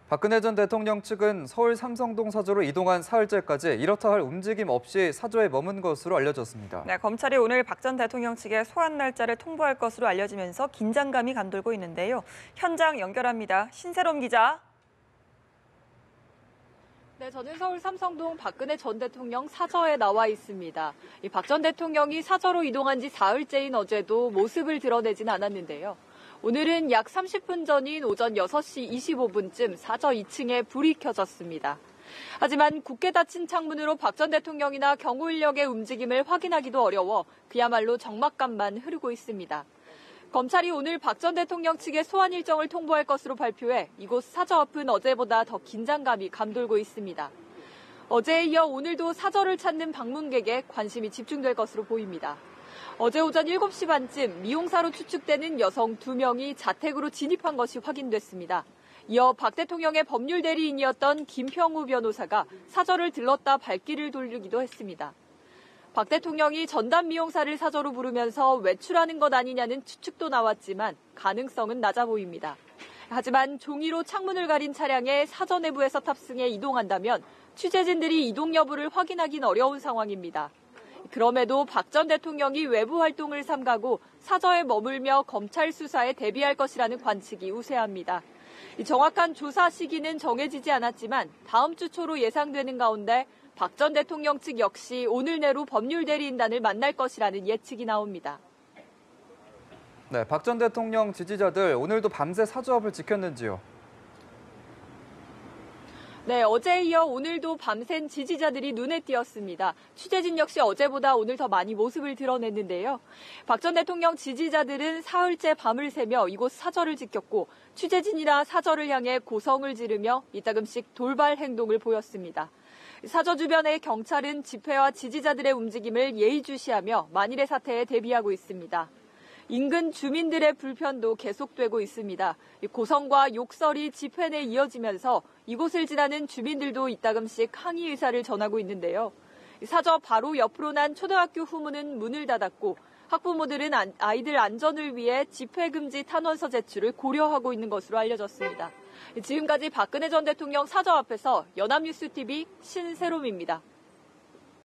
박근혜 전 대통령 측은 서울 삼성동 사저로 이동한 사흘째까지 이렇다 할 움직임 없이 사저에 머문 것으로 알려졌습니다. 네, 검찰이 오늘 박 전 대통령 측의 소환 날짜를 통보할 것으로 알려지면서 긴장감이 감돌고 있는데요. 현장 연결합니다. 신세롬 기자. 네, 저는 서울 삼성동 박근혜 전 대통령 사저에 나와 있습니다. 박 전 대통령이 사저로 이동한 지 사흘째인 어제도 모습을 드러내진 않았는데요. 오늘은 약 30분 전인 오전 6시 25분쯤 사저 2층에 불이 켜졌습니다. 하지만 굳게 닫힌 창문으로 박 전 대통령이나 경호 인력의 움직임을 확인하기도 어려워 그야말로 적막감만 흐르고 있습니다. 검찰이 오늘 박 전 대통령 측의 소환 일정을 통보할 것으로 발표해 이곳 사저 앞은 어제보다 더 긴장감이 감돌고 있습니다. 어제에 이어 오늘도 사저를 찾는 방문객에 관심이 집중될 것으로 보입니다. 어제 오전 7시 반쯤 미용사로 추측되는 여성 2명이 자택으로 진입한 것이 확인됐습니다. 이어 박 대통령의 법률 대리인이었던 김평우 변호사가 사저를 들렀다 발길을 돌리기도 했습니다. 박 대통령이 전담 미용사를 사저로 부르면서 외출하는 것 아니냐는 추측도 나왔지만 가능성은 낮아 보입니다. 하지만 종이로 창문을 가린 차량에 사저 내부에서 탑승해 이동한다면 취재진들이 이동 여부를 확인하긴 어려운 상황입니다. 그럼에도 박 전 대통령이 외부 활동을 삼가고 사저에 머물며 검찰 수사에 대비할 것이라는 관측이 우세합니다. 정확한 조사 시기는 정해지지 않았지만 다음 주 초로 예상되는 가운데 박 전 대통령 측 역시 오늘 내로 법률 대리인단을 만날 것이라는 예측이 나옵니다. 네, 박 전 대통령 지지자들 오늘도 밤새 사저 앞을 지켰는지요? 네, 어제에 이어 오늘도 밤샌 지지자들이 눈에 띄었습니다. 취재진 역시 어제보다 오늘 더 많이 모습을 드러냈는데요. 박 전 대통령 지지자들은 사흘째 밤을 새며 이곳 사저를 지켰고 취재진이나 사저를 향해 고성을 지르며 이따금씩 돌발 행동을 보였습니다. 사저 주변의 경찰은 집회와 지지자들의 움직임을 예의주시하며 만일의 사태에 대비하고 있습니다. 인근 주민들의 불편도 계속되고 있습니다. 고성과 욕설이 집회 내 이어지면서 이곳을 지나는 주민들도 이따금씩 항의 의사를 전하고 있는데요. 사저 바로 옆으로 난 초등학교 후문은 문을 닫았고 학부모들은 아이들 안전을 위해 집회금지 탄원서 제출을 고려하고 있는 것으로 알려졌습니다. 지금까지 박근혜 전 대통령 사저 앞에서 연합뉴스TV 신세롬입니다.